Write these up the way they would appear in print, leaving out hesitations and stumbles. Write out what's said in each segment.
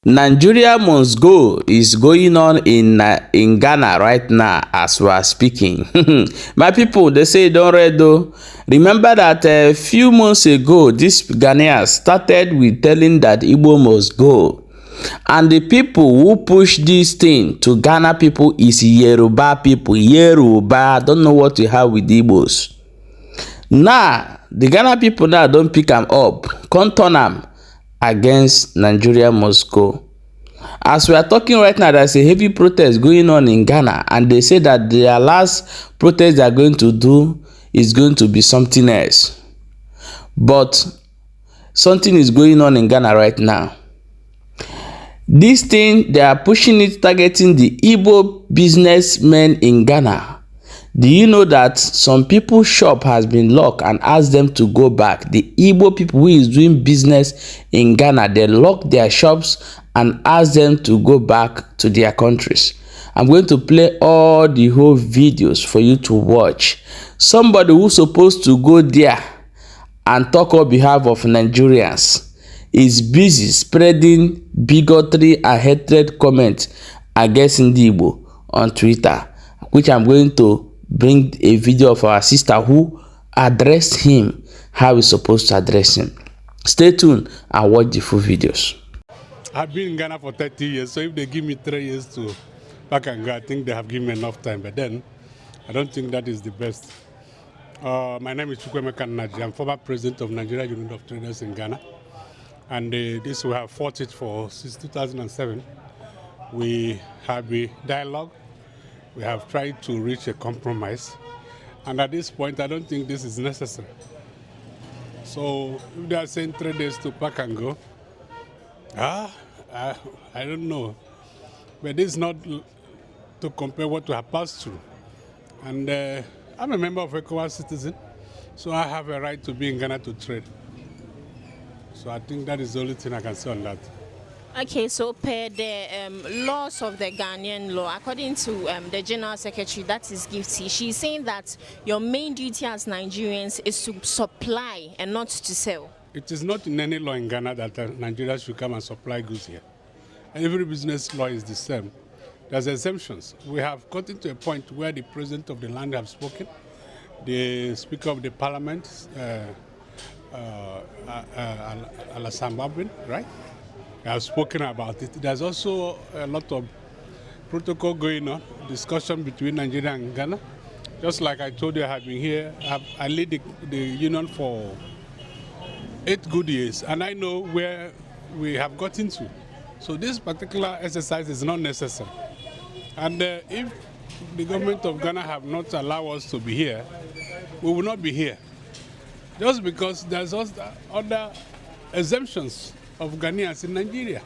Nigeria must go is going on in Ghana right now as we are speaking. My people, they say don't read though. Remember that a few months ago, these Ghanaians started with telling that Igbo must go. And the people who push this thing to Ghana people is Yoruba people. Yoruba don't know what to have with Igbos. Now, the Ghana people now don't pick them up, can't turn them against Nigeria must go. As we are talking right now, there's a heavy protest going on in Ghana, and they say that their last protest they are going to do is going to be something else. But something is going on in Ghana right now. This thing, they are pushing it, targeting the Igbo businessmen in Ghana. Do you know that some people's shop has been locked and asked them to go back? The Igbo people who is doing business in Ghana, they lock their shops and ask them to go back to their countries. I'm going to play all the whole videos for you to watch. Somebody who's supposed to go there and talk on behalf of Nigerians is busy spreading bigotry and hatred comments against Igbo on Twitter, which I'm going to bring a video of our sister who addressed him how we're supposed to address him. Stay tuned and watch the full videos. I've been in Ghana for 30 years, so if they give me 3 years to back and go, I think they have given me enough time. But then, I don't think that is the best. My name is Chukwemeka Naji. I'm former president of Nigeria Union of Traders in Ghana. And this we have fought it for since 2007. We have a dialogue. We have tried to reach a compromise. And at this point, I don't think this is necessary. So if they are saying 3 days to pack and go, I don't know. But this is not to compare what we have passed through. And I'm a member of ECOWAS citizen, so I have a right to be in Ghana to trade. So I think that is the only thing I can say on that. Okay, so per the laws of the Ghanaian law, according to the General Secretary, that is Gifty, she's saying that your main duty as Nigerians is to supply and not to sell. It is not in any law in Ghana that Nigeria should come and supply goods here. And every business law is the same. There's exemptions. We have gotten to a point where the president of the land have spoken, the speaker of the parliament, Alassane, right? Have spoken about it. There's also a lot of protocol going on, discussion between Nigeria and Ghana. Just like I told you, I have been here. I lead the union for 8 good years, and I know where we have gotten to. So this particular exercise is not necessary. And if the government of Ghana have not allowed us to be here, we will not be here. Just because there's other exemptions of Ghanaians in Nigeria.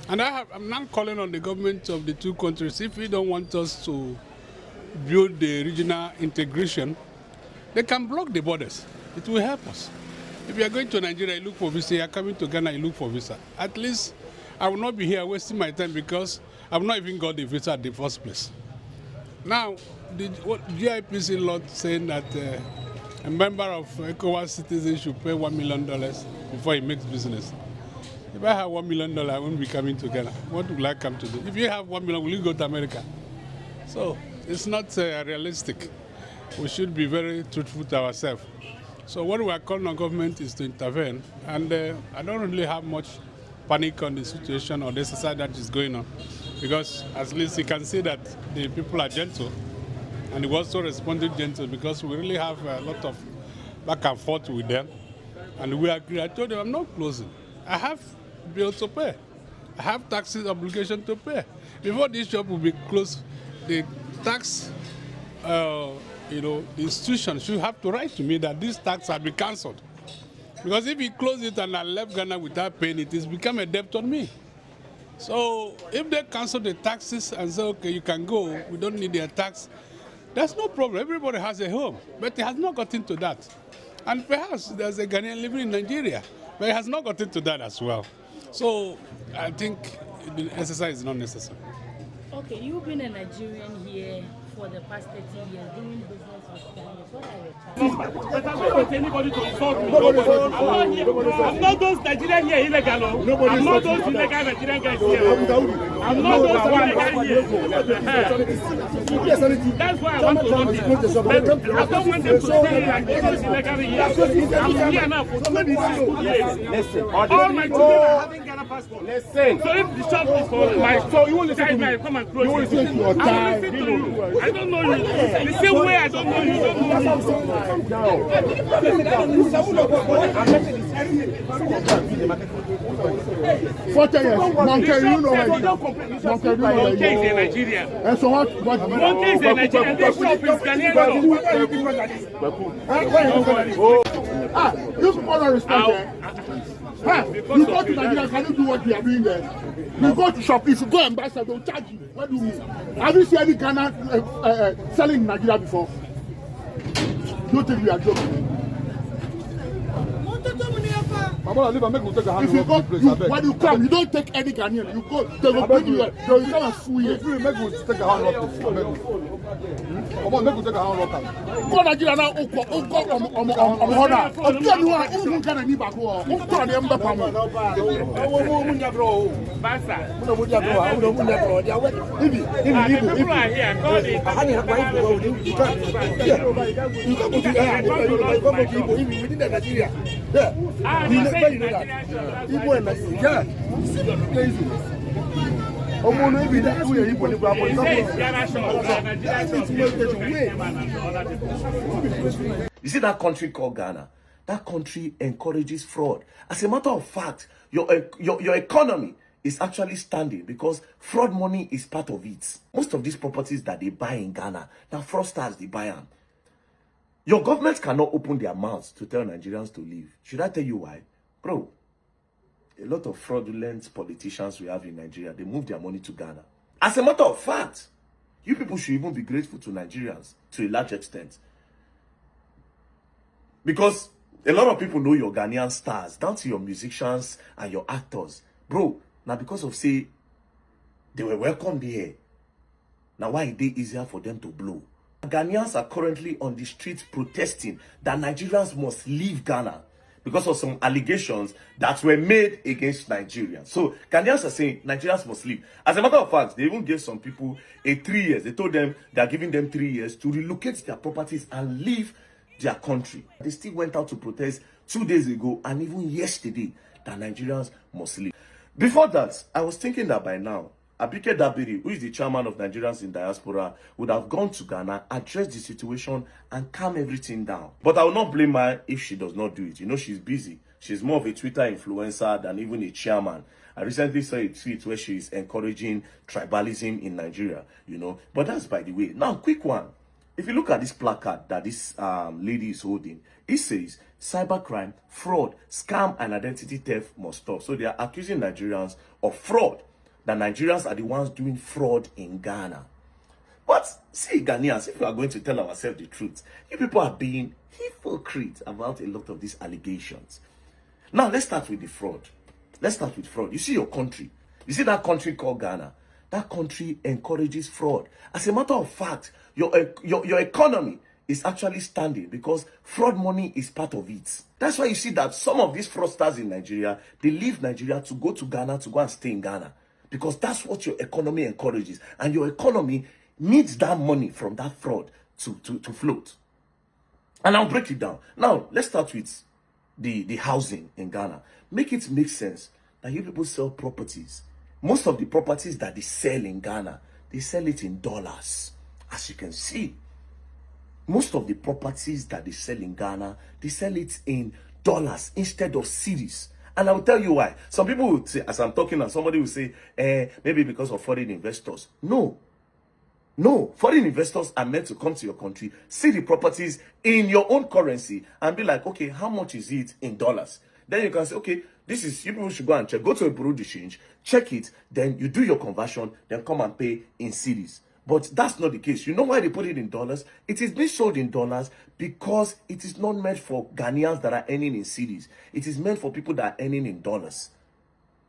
And I'm now calling on the government of the two countries, if we don't want us to build the regional integration, they can block the borders. It will help us. If you are going to Nigeria, you look for visa. You are coming to Ghana, you look for visa. At least I will not be here wasting my time because I've not even got the visa at the first place. Now, the GIPC law saying that a member of ECOWAS citizens should pay $1 million before he makes business. If I have $1 million, I won't be coming to Ghana. What will I come to do? If you have $1 million, will you go to America? So it's not realistic. We should be very truthful to ourselves. So what we are calling on government is to intervene. And I don't really have much panic on the situation or the exercise that is going on. Because at least you can see that the people are gentle. And they also responded gentle because we really have a lot of back and forth with them. And we agree. I told them I'm not closing. I have bills to pay. I have taxes obligation to pay. Before this shop will be closed, the tax, the institution should have to write to me that this tax have been cancelled. Because if he close it and I left Ghana without paying it, it's become a debt on me. So if they cancel the taxes and say, okay, you can go, we don't need their tax, that's no problem. Everybody has a home, but it has not gotten to that. And perhaps there's a Ghanaian living in Nigeria, but it has not gotten to that as well. So I think the exercise is not necessary. Okay, you've been a Nigerian here for the past 30 years, doing business Anybody to insult me. I'm not those Nigerian here illegal. I'm not those illegal Nigerian guys here. I'm not those illegal here. That's why I want to run this. But I don't want them to say like those illegal here. I'm here now for 26 years. All my children are having Ghana passport. Listen. So if the shop is for my so you will listen to me. Come and close. You will listen to your time. I will listen to you. I don't know you. The same way I don't know you. Don't know me. Monkey is in Nigeria. And so what? Monkey is in Nigeria. This shop is Ghanaian. You people don't respect. You go to Nigeria, can you do what we are doing there? You go to shop, if you go and buy something, they'll charge you. What do you mean? Have you seen any Ghana selling in Nigeria before? Don't think we are joking. If you go, when you come, you don't take any Ghanaian. You go, they will bring you. They will come and sue you. Come on, make we take a hand local. Go Nigeria now. You see that country called Ghana? That country encourages fraud. As a matter of fact, your economy is actually standing because fraud money is part of it. Most of these properties that they buy in Ghana, now fraudsters, they buy them. Your government cannot open their mouths to tell Nigerians to leave. Should I tell you why? Bro, a lot of fraudulent politicians we have in Nigeria, they move their money to Ghana. As a matter of fact, you people should even be grateful to Nigerians to a large extent. Because a lot of people know your Ghanaian stars, down to your musicians and your actors. Bro, now because of say, they were welcomed here. Now why it is easier for them to blow? Ghanaians are currently on the streets protesting that Nigerians must leave Ghana because of some allegations that were made against Nigerians. So Ghanaians are saying Nigerians must leave. As a matter of fact, they even gave some people 3 years. They told them they are giving them 3 years to relocate their properties and leave their country. They still went out to protest 2 days ago and even yesterday that Nigerians must leave. Before that, I was thinking that by now, Abike Dabiri, who is the chairman of Nigerians in diaspora, would have gone to Ghana, addressed the situation, and calm everything down. But I will not blame her if she does not do it. You know, she's busy. She's more of a Twitter influencer than even a chairman. I recently saw a tweet where she is encouraging tribalism in Nigeria, you know. But that's by the way. Now, quick one. If you look at this placard that this lady is holding, it says, cybercrime, fraud, scam, and identity theft must stop. So they are accusing Nigerians of fraud. That Nigerians are the ones doing fraud in Ghana. But see, Ghanaians, if we are going to tell ourselves the truth, you people are being hypocrite about a lot of these allegations. Now, let's start with the fraud. Let's start with fraud. You see your country. You see that country called Ghana. That country encourages fraud. As a matter of fact, your economy is actually standing because fraud money is part of it. That's why you see that some of these fraudsters in Nigeria, they leave Nigeria to go to Ghana to go and stay in Ghana. Because that's what your economy encourages. And your economy needs that money from that fraud to float. And I'll break it down. Now, let's start with the housing in Ghana. Make it make sense that you people sell properties. Most of the properties that they sell in Ghana, they sell it in dollars. As you can see, most of the properties that they sell in Ghana, they sell it in dollars instead of cedis. And I will tell you why. Some people would say, as I'm talking now, somebody will say, maybe because of foreign investors. No. No. Foreign investors are meant to come to your country, see the properties in your own currency, and be like, okay, how much is it in dollars? Then you can say, okay, this is, you people should go and check. Go to a bureau de change, check it, then you do your conversion, then come and pay in cedis. But that's not the case. You know why they put it in dollars? It is being sold in dollars because it is not meant for Ghanaians that are earning in cedis. It is meant for people that are earning in dollars.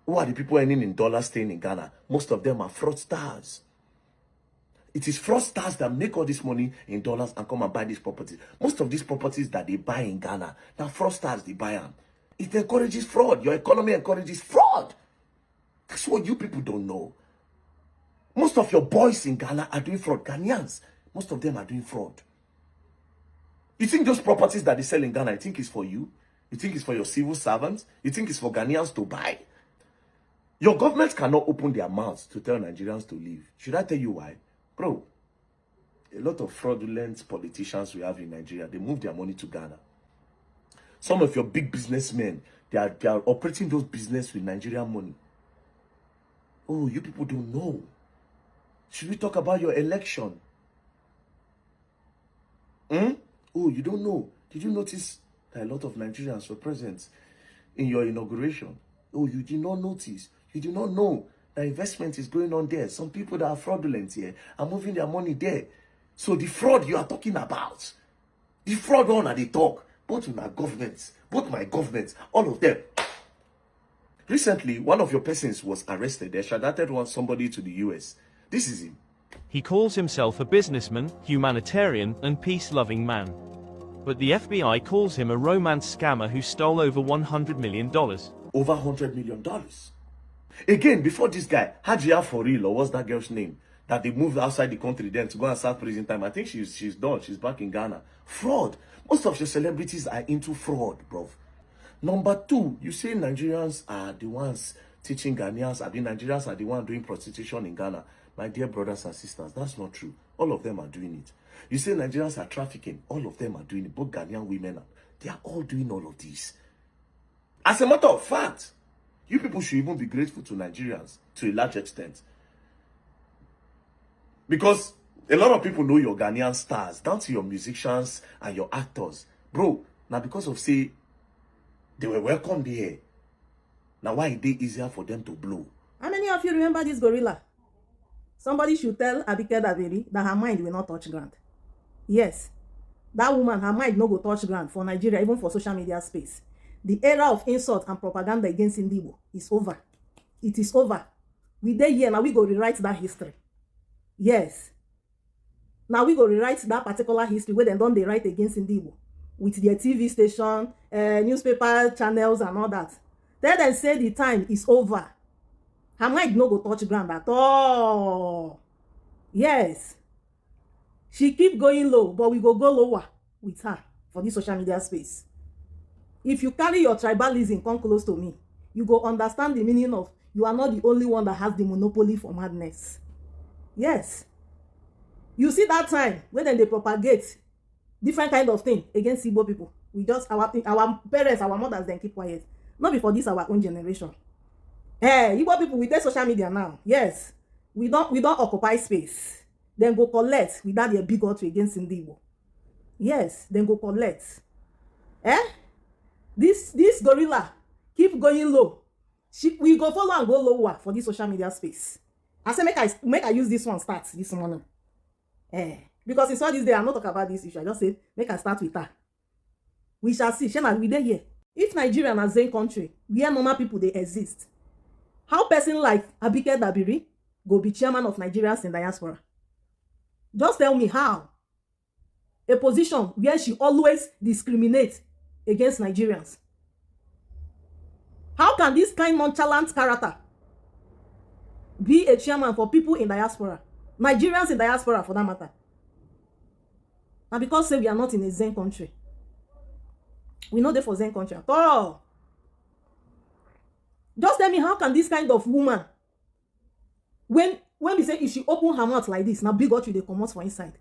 Who are the people earning in dollars staying in Ghana? Most of them are fraudsters. It is fraudsters that make all this money in dollars and come and buy these properties. Most of these properties that they buy in Ghana, now fraudsters, they buy them. It encourages fraud. Your economy encourages fraud. That's what you people don't know. Most of your boys in Ghana are doing fraud. Ghanaians, most of them are doing fraud. You think those properties that they sell in Ghana, you think it's for you? You think it's for your civil servants? You think it's for Ghanaians to buy? Your government cannot open their mouths to tell Nigerians to leave. Should I tell you why? Bro, a lot of fraudulent politicians we have in Nigeria, they move their money to Ghana. Some of your big businessmen, they are operating those business with Nigerian money. Oh, you people don't know. Should we talk about your election? Oh, you don't know. Did you notice that a lot of Nigerians were present in your inauguration? Oh, you did not notice. You do not know that investment is going on there. Some people that are fraudulent here are moving their money there. So the fraud you are talking about, the fraud on they talk, both in our governments, both my governments, all of them. Recently, one of your persons was arrested. They extradited somebody to the US. This is him. He calls himself a businessman, humanitarian, and peace-loving man. But the FBI calls him a romance scammer who stole over $100 million. Over $100 million. Again, before this guy, Hajia for real, or what's that girl's name? That they moved outside the country then to go and start prison time. I think she's done. She's back in Ghana. Fraud. Most of your celebrities are into fraud, bro. Number two, you say Nigerians are the ones teaching Ghanaians. I mean, Nigerians are the ones doing prostitution in Ghana. My dear brothers and sisters, that's not true. All of them are doing it. You say Nigerians are trafficking. All of them are doing it. Both Ghanaian women, they are all doing all of this. As a matter of fact, you people should even be grateful to Nigerians to a large extent. Because a lot of people know your Ghanaian stars, down to your musicians and your actors. Bro, now because of say, they were welcomed here. Now why is it easier for them to blow? How many of you remember this gorilla? Somebody should tell Abike Dabiri that her mind will not touch ground. Yes, that woman, her mind no go touch ground for Nigeria, even for social media space. The era of insult and propaganda against Igbo is over. It is over. We dey here, now we go rewrite that history. Yes. Now we go rewrite that particular history where they don't they write against Igbo with their TV station, newspaper channels and all that. Then they say the time is over. Her mind no go touch ground at all. Yes. She keep going low, but we go lower with her for this social media space. If you carry your tribalism come close to me, you go understand the meaning of you are not the only one that has the monopoly for madness. Yes. You see that time when they propagate different kind of thing against Igbo people. We just, our parents, our mothers, then keep quiet. Not before this our own generation. Igbo people, we take social media now. Yes. We don't occupy space. Then go collect without their bigotry against Igbo. Yes, then go collect. This gorilla keep going low. We go follow and go lower for this social media space. I say make I use this one start this morning. Because it's all this day I'm not talking about this issue. I just say make I start with her. We shall see. Shana, we dey here. If Nigeria na Zen country where normal people they exist, how person like Abike Dabiri go be chairman of Nigerians in diaspora? Just tell me how. A position where she always discriminates against Nigerians. How can this kind nonchalant character be a chairman for people in diaspora? Nigerians in diaspora for that matter. And because say we are not in a Zen country. We know they for Zen country at all. Just tell me how can this kind of woman, when we say if she open her mouth like this, now bigotry they come out for inside.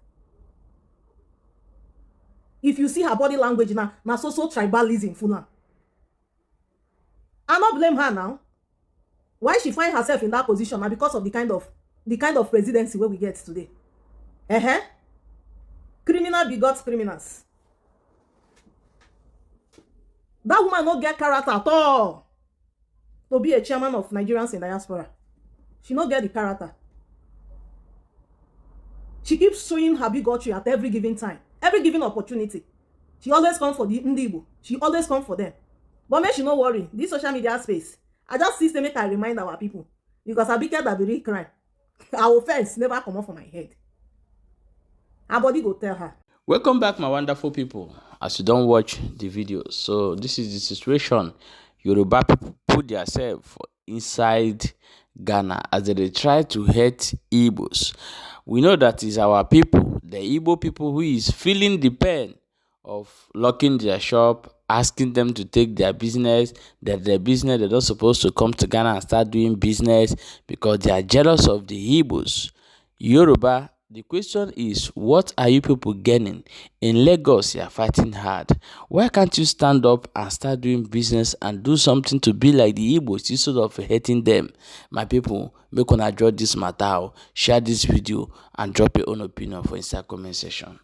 If you see her body language now so tribalism full on. I not blame her now. Why she find herself in that position now because of the kind of presidency where we get today. Criminal begots criminals. That woman not get character at all to be a chairman of Nigerians in diaspora. She not get the character. She keeps showing her bigotry at every given time, every given opportunity. She always comes for the Igbo. She always comes for them. But make she no worry. This social media space, I just see to make I remind our people. Because Abike Dabiri crime. Our offense never come off from my head. her body go tell her. Welcome back, my wonderful people. As you don't watch the video, so this is the situation Yoruba people put themselves inside Ghana as they try to hurt Igbos. We know that is our people, the Igbo people, who is feeling the pain of locking their shop, asking them to take their business, that their business, they're not supposed to come to Ghana and start doing business because they are jealous of the Igbos. Yoruba, the question is, what are you people gaining? In Lagos, you are fighting hard. Why can't you stand up and start doing business and do something to be like the Igbos instead of hating them? My people, make una enjoy this matter, share this video, and drop your own opinion for inside comment section.